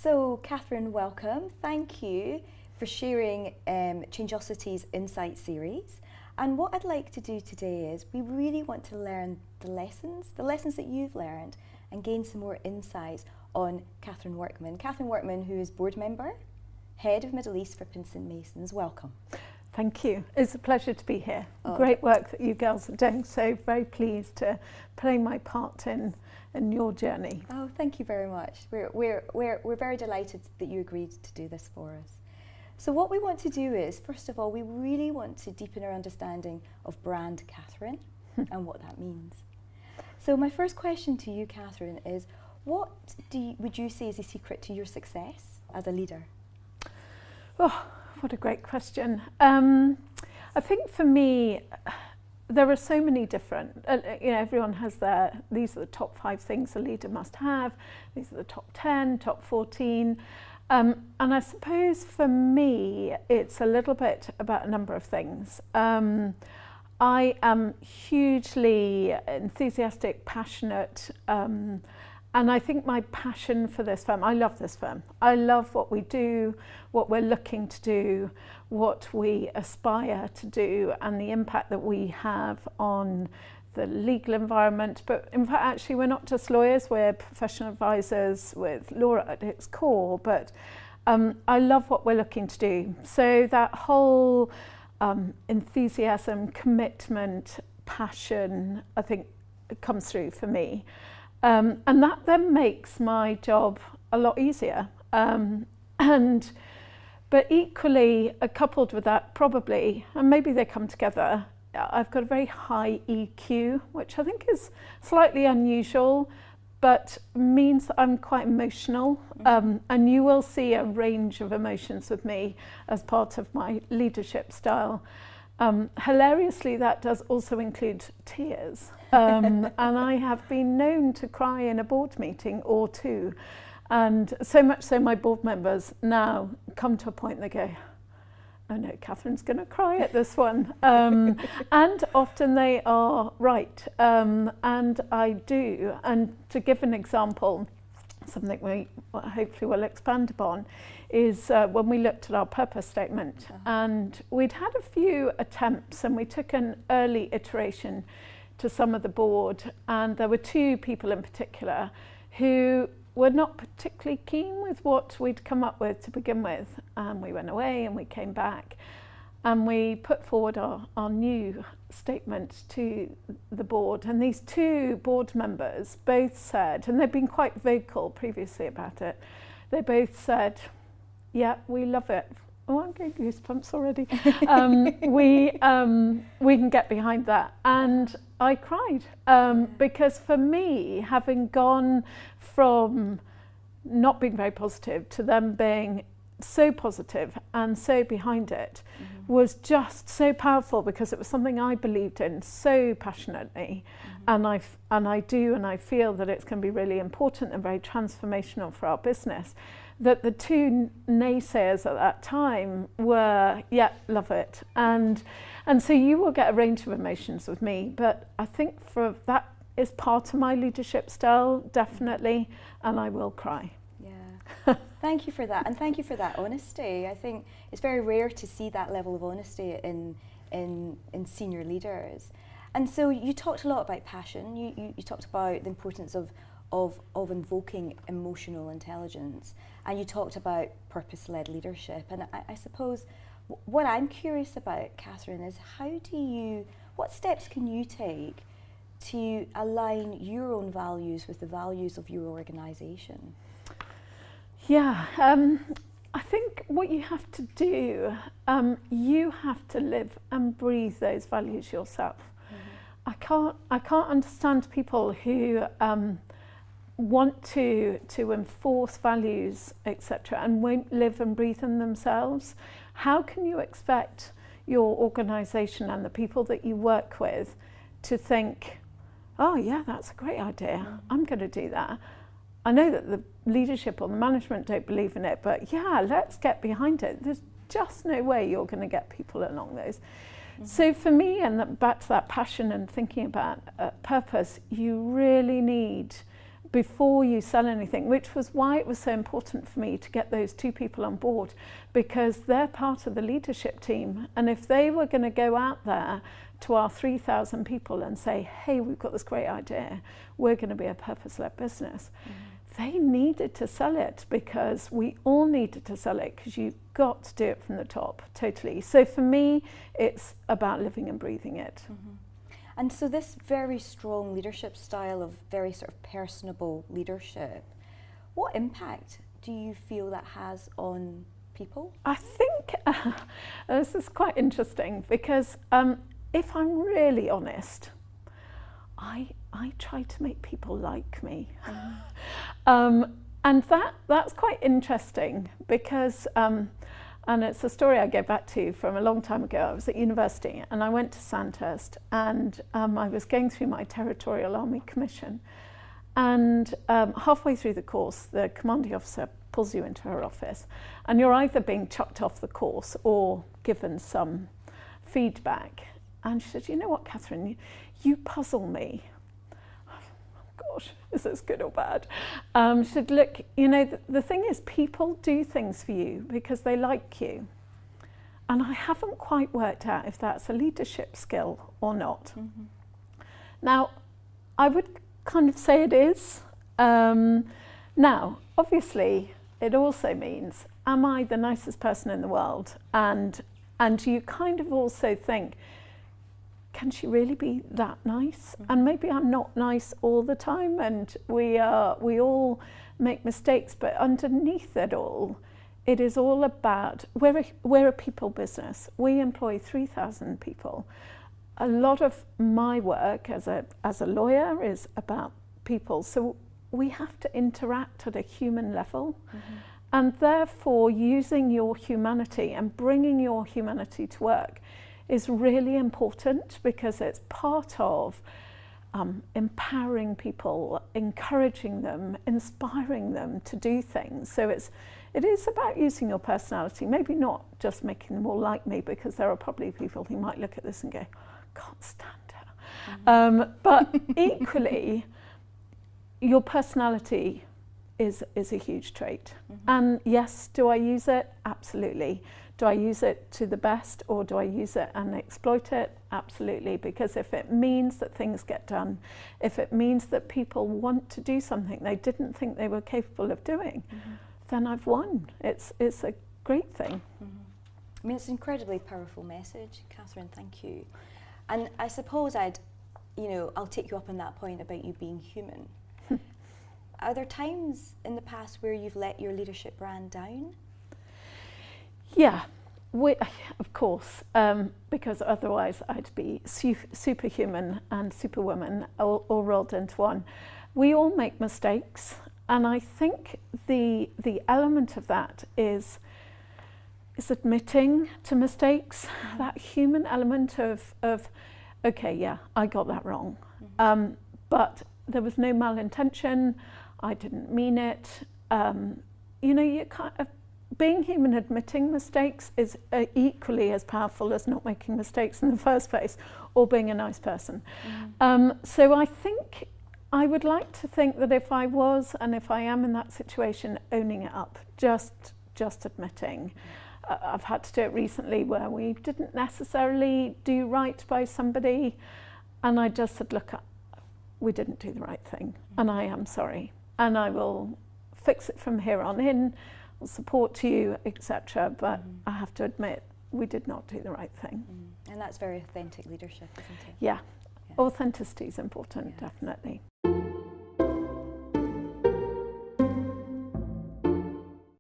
So, Catherine, welcome. Thank you for sharing Changeosity's Insight series. And what I'd like to do today is we really want to learn the lessons that you've learned, and gain some more insights on Catherine Workman. Catherine Workman, who is board member, head of Middle East for Pinsent Masons. Welcome. Thank you. It's a pleasure to be here. Great work that you girls are doing. So very pleased to play my part in your journey. Oh, thank you very much. We're very delighted that you agreed to do this for us. So what we want to do is, first of all, we really want to deepen our understanding of brand Catherine and what that means. So my first question to you, Catherine, is what would you say is the secret to your success as a leader? Oh, what a great question. I think for me, there are so many different, everyone has these are the top 5 things a leader must have, these are the top 10, top 14. And I suppose for me, it's a little bit about a number of things. I am hugely enthusiastic, passionate, and I think my passion for this firm, I love this firm. I love what we do, what we're looking to do, what we aspire to do, and the impact that we have on the legal environment. But in fact, actually, we're not just lawyers, we're professional advisors with law at its core, but I love what we're looking to do. So that whole enthusiasm, commitment, passion, I think comes through for me. And that then makes my job a lot easier. But equally, coupled with that, probably, and maybe they come together, I've got a very high EQ, which I think is slightly unusual, but means that I'm quite emotional. And you will see a range of emotions with me as part of my leadership style. Hilariously, that does also include tears. And I have been known to cry in a board meeting or two. And so much so my board members now come to a point they go, oh no, Catherine's going to cry at this one. And often they are right. And I do. And to give an example, something we hopefully will expand upon, is when we looked at our purpose statement. And we'd had a few attempts, and we took an early iteration to some of the board. And there were 2 people in particular who were not particularly keen with what we'd come up with to begin with. And we went away and we came back and we put forward our new statement to the board. And these 2 board members both said, and they've been quite vocal previously about it, they both said, yeah, we love it. Oh, I'm getting goosebumps already. We can get behind that. And I cried because for me, having gone from not being very positive to them being so positive and so behind it was just so powerful, because it was something I believed in so passionately. And I do, and I feel that it's going to be really important and very transformational for our business. That the 2 naysayers at that time were, yeah, love it. And so you will get a range of emotions with me, but I think that is part of my leadership style, definitely, and I will cry. Yeah, thank you for that, and thank you for that honesty. I think it's very rare to see that level of honesty in senior leaders. And so you talked a lot about passion. You talked about the importance of invoking emotional intelligence, and you talked about purpose-led leadership. And I suppose what I'm curious about, Catherine, is what steps can you take to align your own values with the values of your organisation? Yeah, I think what you have to do, you have to live and breathe those values yourself. I can't understand people who want to enforce values, etc., and won't live and breathe them themselves. How can you expect your organisation and the people that you work with to think, oh yeah, that's a great idea, I'm going to do that. I know that the leadership or the management don't believe in it, but yeah, let's get behind it. There's just no way you're going to get people along those. So for me, and back to that passion and thinking about purpose, you really need before you sell anything, which was why it was so important for me to get those 2 people on board, because they're part of the leadership team. And if they were going to go out there to our 3,000 people and say, hey, we've got this great idea, we're going to be a purpose-led business, they needed to sell it, because we all needed to sell it, because you've got to do it from the top, totally. So for me, it's about living and breathing it. And so this very strong leadership style of very sort of personable leadership, what impact do you feel that has on people? I think this is quite interesting, because if I'm really honest, I try to make people like me. And that's quite interesting, because and it's a story I go back to from a long time ago. I was at university and I went to Sandhurst, and I was going through my Territorial Army Commission, and halfway through the course the commanding officer pulls you into her office, and you're either being chucked off the course or given some feedback. And she said, you know what, Catherine, you puzzle me. Gosh, is this good or bad? She said, look, you know, the thing is, people do things for you because they like you. And I haven't quite worked out if that's a leadership skill or not. Now, I would kind of say it is. Now, obviously, it also means, am I the nicest person in the world? And you kind of also think, can she really be that nice? And maybe I'm not nice all the time, and we all make mistakes, but underneath it all, it is all about, we're a people business. We employ 3,000 people. A lot of my work as a lawyer is about people, so we have to interact at a human level. And therefore, using your humanity and bringing your humanity to work is really important, because it's part of empowering people, encouraging them, inspiring them to do things. So it is about using your personality, maybe not just making them all like me, because there are probably people who might look at this and go, can't stand her. But equally, your personality is a huge trait. And yes, do I use it? Absolutely. Do I use it to the best, or do I use it and exploit it? Absolutely, because if it means that things get done, if it means that people want to do something they didn't think they were capable of doing, then I've won. It's a great thing. I mean, it's an incredibly powerful message, Catherine, thank you. And I suppose I'll take you up on that point about you being human. Are there times in the past where you've let your leadership brand down? Yeah, of course, because otherwise I'd be superhuman and superwoman all rolled into one. We all make mistakes, and I think the element of that is admitting to mistakes, that human element of okay, yeah, I got that wrong, but there was no malintention, I didn't mean it. You kind of, being human, admitting mistakes is equally as powerful as not making mistakes in the first place, or being a nice person. So I think I would like to think that if I was, and if I am in that situation, owning it up, just admitting. I've had to do it recently where we didn't necessarily do right by somebody, and I just said, look, we didn't do the right thing, and I am sorry, and I will fix it from here on in, I'll support you, etc. But I have to admit, we did not do the right thing. And that's very authentic leadership, isn't it? Yeah. Authenticity is important, definitely.